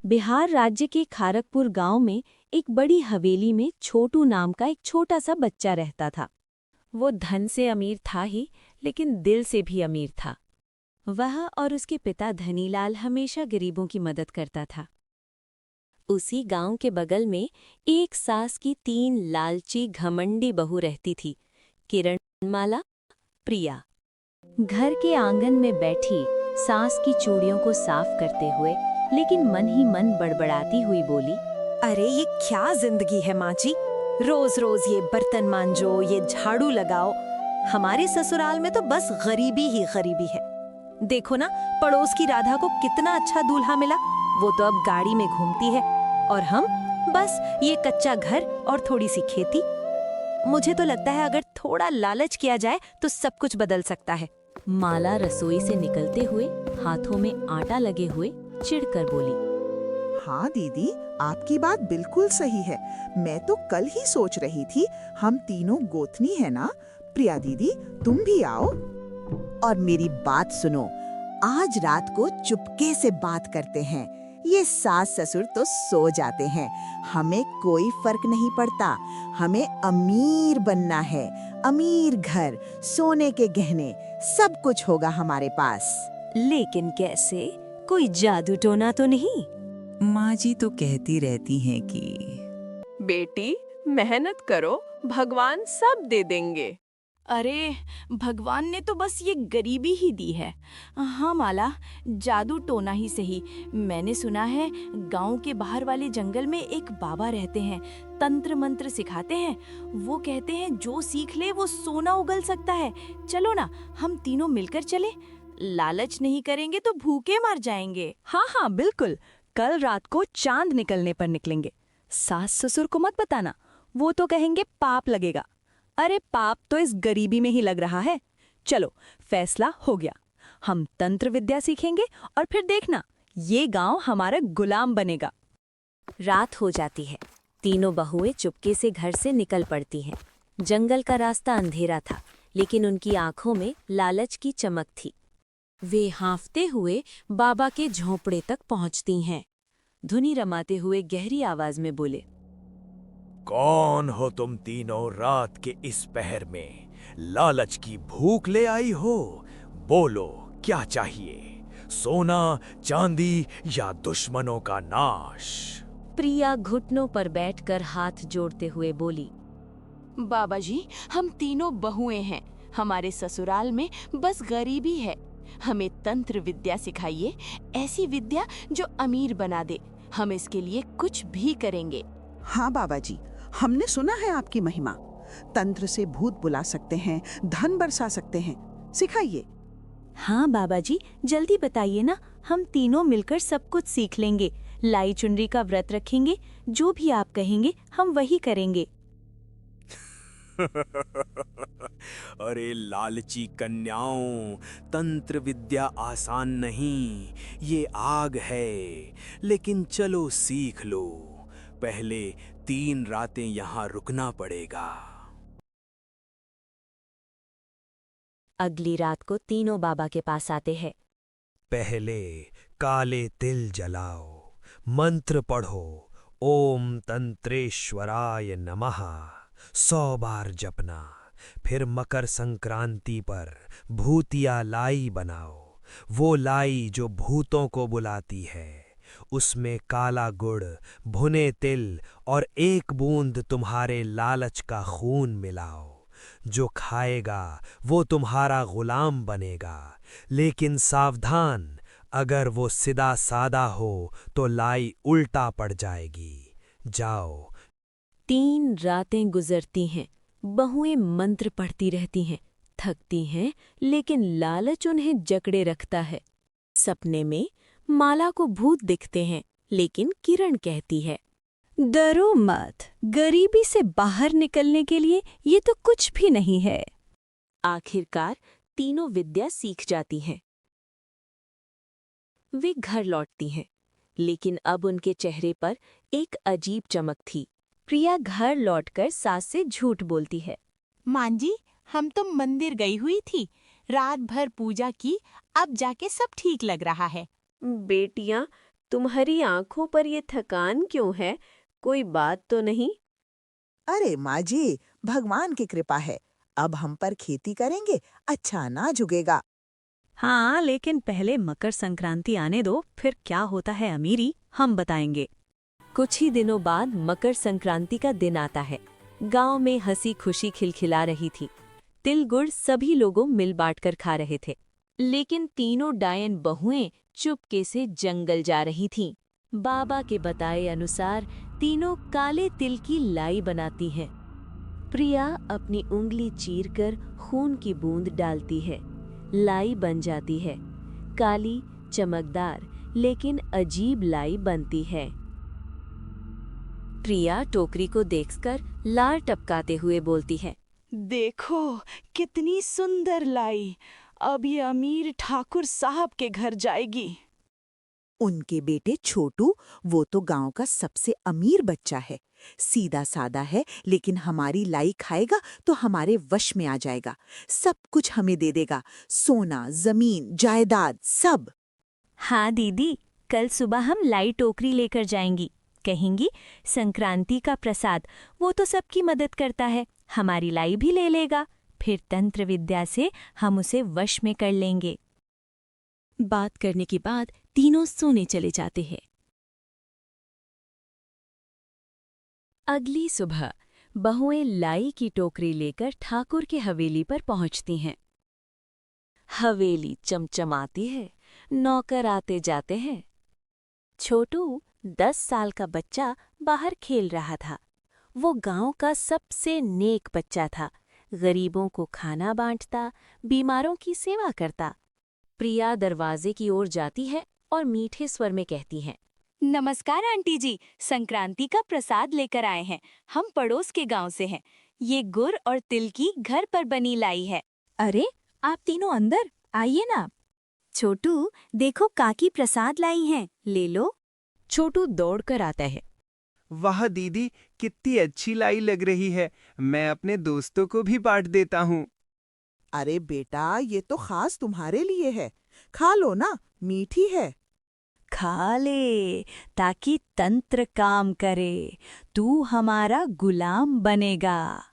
बिहार राज्य के खारकपुर गांव में एक बड़ी हवेली में छोटू नाम का एक छोटा सा बच्चा रहता था। वो धन से अमीर था ही, लेकिन दिल से भी अमीर था। वह और उसके पिता धनीलाल हमेशा गरीबों की मदद करता था। उसी गांव के बगल में एक सास की 3 लालची घमंडी बहू रहती थी, किरणमाला, प्रिया। घर के आंगन में बैठी सास की चूड़ियों को साफ करते हुए, लेकिन मन ही मन बड़बड़ाती हुई बोली, अरे ये क्या जिंदगी है माँ जी। रोज रोज ये बर्तन मांजो, ये झाड़ू लगाओ। हमारे ससुराल में तो बस गरीबी ही गरीबी है। देखो ना, पड़ोस की राधा को कितना अच्छा दूल्हा मिला। वो तो अब गाड़ी में घूमती है और हम बस ये कच्चा घर और थोड़ी सी खेती। मुझे तो लगता है अगर थोड़ा लालच किया जाए तो सब कुछ बदल सकता है। माला रसोई से निकलते हुए हाथों में आटा लगे हुए चिढ़कर बोली, हाँ दीदी, आपकी बात बिल्कुल सही है। मैं तो कल ही सोच रही थी, हम तीनों गोतनी है ना। प्रिया दीदी, तुम भी आओ। और मेरी बात सुनो, आज रात को चुपके से बात करते हैं। ये सास ससुर तो सो जाते हैं, हमें कोई फर्क नहीं पड़ता। हमें अमीर बनना है, अमीर घर, सोने के गहने, सब कुछ होगा हमारे पास। लेकिन कैसे? कोई जादू टोना तो नहीं? माँ जी तो कहती रहती हैं कि बेटी मेहनत करो, भगवान सब दे देंगे। अरे भगवान ने तो बस ये गरीबी ही दी है। हाँ माला, जादू टोना ही सही। मैंने सुना है गांव के बाहर वाले जंगल में एक बाबा रहते हैं, तंत्र मंत्र सिखाते हैं। वो कहते हैं जो सीख ले वो सोना उगल सकता है। चलो ना, हम तीनों मिलकर चले। लालच नहीं करेंगे तो भूखे मर जाएंगे। हाँ हाँ बिल्कुल, कल रात को चांद निकलने पर निकलेंगे। सास ससुर को मत बताना, वो तो कहेंगे पाप लगेगा। अरे पाप तो इस गरीबी में ही लग रहा है। चलो, फैसला हो गया। हम तंत्र विद्या सीखेंगे और फिर देखना, ये गांव हमारा गुलाम बनेगा। रात हो जाती है। तीनों बहुएं चुपके से घर से निकल पड़ती हैं। जंगल का रास्ता अंधेरा था, लेकिन उनकी आंखों में लालच की चमक थी। वे हांफते हुए बाबा के झोंपड़े तक पहुंचती हैं। धुनी रमाते हुए गहरी आवाज में बोले, कौन हो तुम तीनों रात के इस पहर में? लालच की भूख ले आई हो? बोलो, क्या चाहिए? सोना, चांदी या दुश्मनों का नाश? प्रिया घुटनों पर बैठकर हाथ जोड़ते हुए बोली, बाबा जी, हम तीनों बहुएं हैं। हमारे ससुराल में बस गरीबी है। हमें तंत्र विद्या सिखाइए, ऐसी विद्या जो अमीर बना दे। हम इसके लिए कुछ भी करेंगे। हाँ बाबा जी, हमने सुना है आपकी महिमा। तंत्र से भूत बुला सकते हैं, धन बरसा सकते हैं, सिखाइए। हाँ बाबा जी, जल्दी बताइए ना, हम तीनों मिलकर सब कुछ सीख लेंगे। लाई चुनरी का व्रत रखेंगे, जो भी आप कहेंगे हम वही करेंगे। अरे लालची कन्याओं, तंत्र विद्या आसान नहीं, ये आग है। लेकिन चलो सीख लो, पहले 3 रातें यहाँ रुकना पड़ेगा। अगली रात को तीनों बाबा के पास आते हैं। पहले काले तिल जलाओ, मंत्र पढ़ो, ओम तंत्रेश्वराय नमः 100 बार जपना। फिर मकर संक्रांति पर भूतिया लाई बनाओ, वो लाई जो भूतों को बुलाती है। उसमें काला गुड़, भुने तिल और 1 बूंद तुम्हारे लालच का खून मिलाओ। जो खाएगा वो तुम्हारा गुलाम बनेगा। लेकिन सावधान, अगर वो सीधा सादा हो तो लाई उल्टा पड़ जाएगी। जाओ। 3 रातें गुजरती हैं। बहुएं मंत्र पढ़ती रहती हैं, थकती हैं, लेकिन लालच उन्हें जकड़े रखता है। सपने में माला को भूत दिखते हैं, लेकिन किरण कहती है, डरो मत, गरीबी से बाहर निकलने के लिए ये तो कुछ भी नहीं है। आखिरकार तीनों विद्या सीख जाती हैं। वे घर लौटती हैं, लेकिन अब उनके चेहरे पर एक अजीब चमक थी। प्रिया घर लौटकर सास से झूठ बोलती है, माँ जी, हम तो मंदिर गई हुई थी, रात भर पूजा की, अब जाके सब ठीक लग रहा है। बेटियां, तुम्हारी आंखों पर ये थकान क्यों है? कोई बात तो नहीं? अरे माँ जी, भगवान की कृपा है। अब हम पर खेती करेंगे, अच्छा अनाज उगेगा। हाँ, लेकिन पहले मकर संक्रांति आने दो, फिर क्या होता है अमीरी हम बताएंगे। कुछ ही दिनों बाद मकर संक्रांति का दिन आता है। गांव में हंसी खुशी खिलखिला रही थी। तिल गुड़ सभी लोगों मिल बांटकर खा रहे थे। लेकिन तीनों डायन बहुएं चुपके से जंगल जा रही थीं। बाबा के बताए अनुसार तीनों काले तिल की लाई बनाती हैं। प्रिया अपनी उंगली चीरकर खून की बूंद डालती है। लाई बन जाती है। काली, चमकदार लेकिन अजीब लाई बनती है। प्रिया टोकरी को देखकर लार टपकाते हुए बोलती है, देखो कितनी सुंदर लाई, अब ये अमीर ठाकुर साहब के घर जाएगी। उनके बेटे छोटू, वो तो गांव का सबसे अमीर बच्चा है। सीधा सादा है, लेकिन हमारी लाई खाएगा तो हमारे वश में आ जाएगा। सब कुछ हमें दे देगा, सोना, जमीन, जायदाद सब। हाँ दीदी, कल सुबह हम लाई टोकरी लेकर जाएंगी। कहेंगी संक्रांति का प्रसाद, वो तो सबकी मदद करता है, हमारी लाई भी ले लेगा। फिर तंत्र विद्या से हम उसे वश में कर लेंगे। बात करने के बाद तीनों सोने चले जाते हैं। अगली सुबह बहुएं लाई की टोकरी लेकर ठाकुर के हवेली पर पहुंचती हैं। हवेली चमचमाती है, नौकर आते जाते हैं। छोटू 10 साल का बच्चा बाहर खेल रहा था। वो गांव का सबसे नेक बच्चा था। गरीबों को खाना बांटता, बीमारों की सेवा करता। प्रिया दरवाजे की ओर जाती है और मीठे स्वर में कहती है, नमस्कार आंटी जी, संक्रांति का प्रसाद लेकर आए हैं। हम पड़ोस के गांव से हैं। ये गुड़ और तिल की घर पर बनी लाई है। अरे आप तीनों अंदर आइए ना। छोटू देखो, काकी प्रसाद लाई हैं, ले लो। छोटू दौड़कर आता है। वाह दीदी, कितनी अच्छी लाई लग रही है। मैं अपने दोस्तों को भी बांट देता हूँ। अरे बेटा, ये तो खास तुम्हारे लिए है, खा लो ना, मीठी है। खा ले, ताकि तंत्र काम करे, तू हमारा गुलाम बनेगा।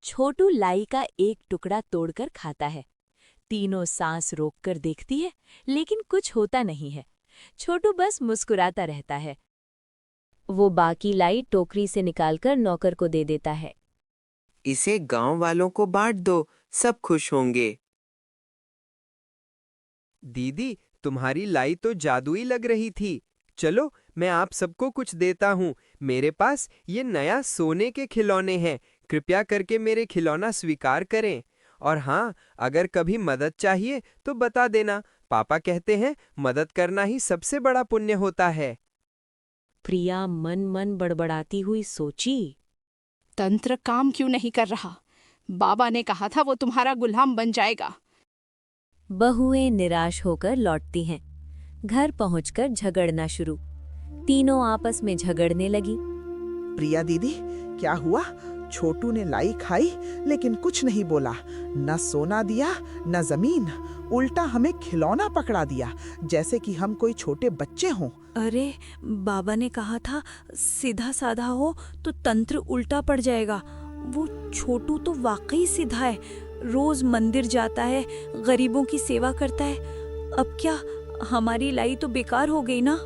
छोटू लाई का एक टुकड़ा तोड़कर खाता है। तीनों सांस रोककर देखती है, लेकिन कुछ होता नहीं है। छोटू बस मुस्कुराता रहता है। वो बाकी लाई टोकरी से निकालकर नौकर को दे देता है। इसे गांव वालों को बांट दो, सब खुश होंगे। दीदी, तुम्हारी लाई तो जादुई लग रही थी। चलो, मैं आप सबको कुछ देता हूँ। मेरे पास ये नया सोने के खिलौने हैं। कृपया करके मेरे खिलौना स्वीकार करें। और हाँ, अगर कभी मदद चाहिए तो बता देना। पापा कहते हैं मदद करना ही सबसे बड़ा पुण्य होता है। प्रिया मन मन बड़बड़ाती हुई सोची, तंत्र काम क्यों नहीं कर रहा? बाबा ने कहा था वो तुम्हारा गुलाम बन जाएगा। बहुएं निराश होकर लौटती हैं। घर पहुंचकर झगड़ना शुरू। तीनों आपस में झगड़ने लगी। प्रिया दीदी, क्या हुआ? छोटू ने लाई खाई लेकिन कुछ नहीं बोला। न सोना दिया न जमीन, उल्टा हमें खिलौना पकड़ा दिया, जैसे कि हम कोई छोटे बच्चे हों। अरे, बाबा ने कहा था सीधा साधा हो तो तंत्र उल्टा पड़ जाएगा। वो छोटू तो वाकई सीधा है, रोज मंदिर जाता है, गरीबों की सेवा करता है। अब क्या हमारी लाई तो बेकार हो गई ना?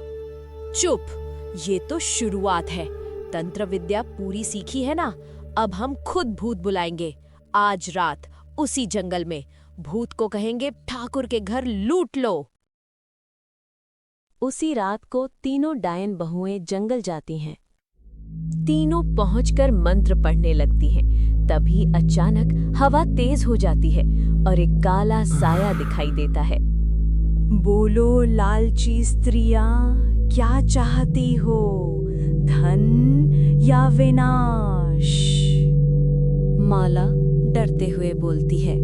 चुप, ये तो शुरुआत है। तंत्र विद्या पूरी सीखी है ना, अब हम खुद भूत बुलाएंगे। आज रात उसी जंगल में भूत को कहेंगे ठाकुर के घर लूट लो। उसी रात को तीनों डायन बहुएं जंगल जाती हैं। तीनों पहुंचकर मंत्र पढ़ने लगती हैं। तभी अचानक हवा तेज हो जाती है और एक काला साया दिखाई देता है। बोलो लालची स्त्रियां, क्या चाहती हो, धन या विनाश? माला डरते हुए बोलती है,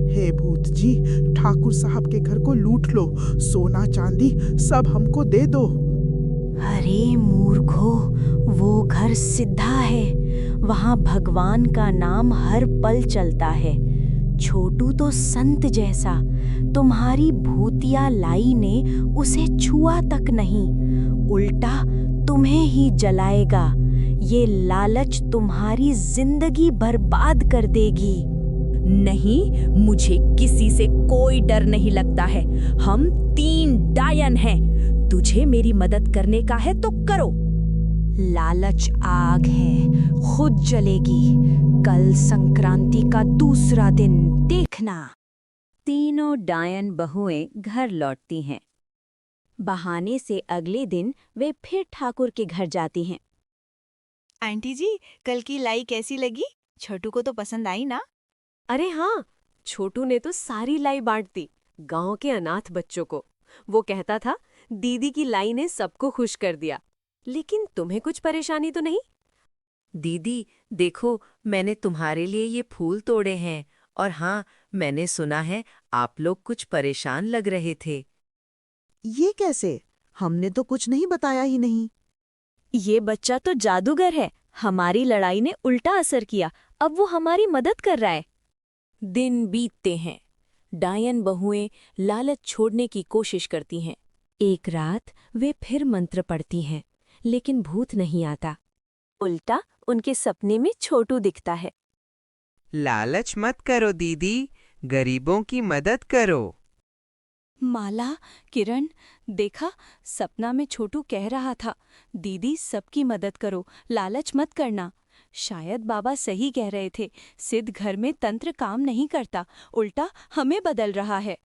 हे भूत जी, ठाकुर साहब के घर को लूट लो, सोना चांदी सब हमको दे दो। अरे मूर्खो, वो घर सिद्धा है, वहाँ भगवान का नाम हर पल चलता है। छोटू तो संत जैसा, तुम्हारी भूतिया लाई ने उसे छुआ तक नहीं, उल्टा तुम्हें ही जलाएगा। ये लालच तुम्हारी जिंदगी बर्बाद कर देगी। नहीं, मुझे किसी से कोई डर नहीं लगता है। हम 3 डायन हैं। तुझे मेरी मदद करने का है तो करो। लालच आग है, खुद जलेगी। कल संक्रांति का दूसरा दिन देखना। तीनों डायन बहुएं घर लौटती हैं। बहाने से अगले दिन वे फिर ठाकुर के घर जाती हैं। आंटी जी, कल की लाई कैसी लगी? छोटू को तो पसंद आई ना? अरे हाँ, छोटू ने तो सारी लाई बांट दी गांव के अनाथ बच्चों को। वो कहता था दीदी की लाई ने सबको खुश कर दिया। लेकिन तुम्हें कुछ परेशानी तो नहीं? दीदी देखो, मैंने तुम्हारे लिए ये फूल तोड़े हैं। और हाँ, मैंने सुना है आप लोग कुछ परेशान लग रहे थे। ये कैसे? हमने तो कुछ नहीं बताया ही नहीं। ये बच्चा तो जादूगर है। हमारी लड़ाई ने उल्टा असर किया। अब वो हमारी मदद कर रहा है। दिन बीतते हैं। डायन बहुएं लालच छोड़ने की कोशिश करती हैं। एक रात वे फिर मंत्र पढ़ती हैं, लेकिन भूत नहीं आता। उल्टा उनके सपने में छोटू दिखता है। लालच मत करो दीदी, गरीबों की मदद करो। माला, किरण, देखा, सपना में छोटू कह रहा था, दीदी सबकी मदद करो, लालच मत करना। शायद बाबा सही कह रहे थे। सिद्ध घर में तंत्र काम नहीं करता, उल्टा हमें बदल रहा है।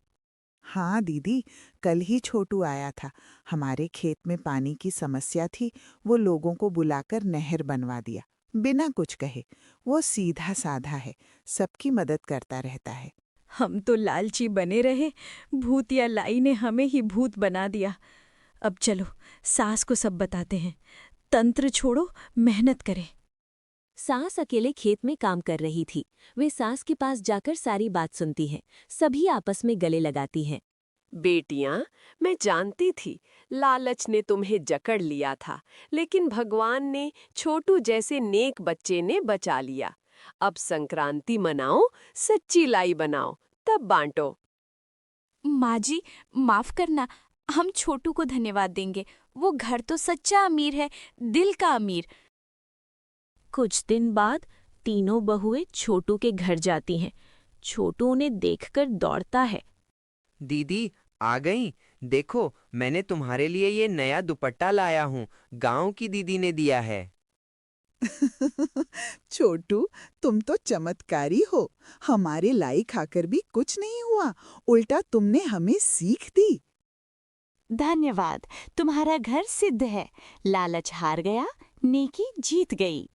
हाँ दीदी, कल ही छोटू आया था। हमारे खेत में पानी की समस्या थी। वो लोगों को बुलाकर नहर बनवा दिया, बिना कुछ कहे। वो सीधा साधा है, सबकी मदद करता रहता है। हम तो लालची बने रहे, भूतिया लाई ने हमें ही भूत बना दिया। अब चलो सास को सब बताते हैं। तंत्र छोड़ो, मेहनत करें। सास अकेले खेत में काम कर रही थी। वे सास के पास जाकर सारी बात सुनती हैं। सभी आपस में गले लगाती हैं। बेटियां, मैं जानती थी लालच ने तुम्हें जकड़ लिया था, लेकिन भगवान ने छोटू जैसे नेक बच्चे ने बचा लिया। अब संक्रांति मनाओ, सच्ची लाई बनाओ, तब बांटो। माँ जी, माफ करना, हम छोटू को धन्यवाद देंगे। वो घर तो सच्चा अमीर है, दिल का अमीर। कुछ दिन बाद तीनों बहुएं छोटू के घर जाती हैं। छोटू उन्हें देखकर दौड़ता है। दीदी आ गई, देखो मैंने तुम्हारे लिए ये नया दुपट्टा लाया हूँ, गांव की दीदी ने दिया है। छोटू, तुम तो चमत्कारी हो। हमारे लाई खाकर भी कुछ नहीं हुआ, उल्टा तुमने हमें सीख दी। धन्यवाद, तुम्हारा घर सिद्ध है। लालच हार गया, नेकी जीत गई।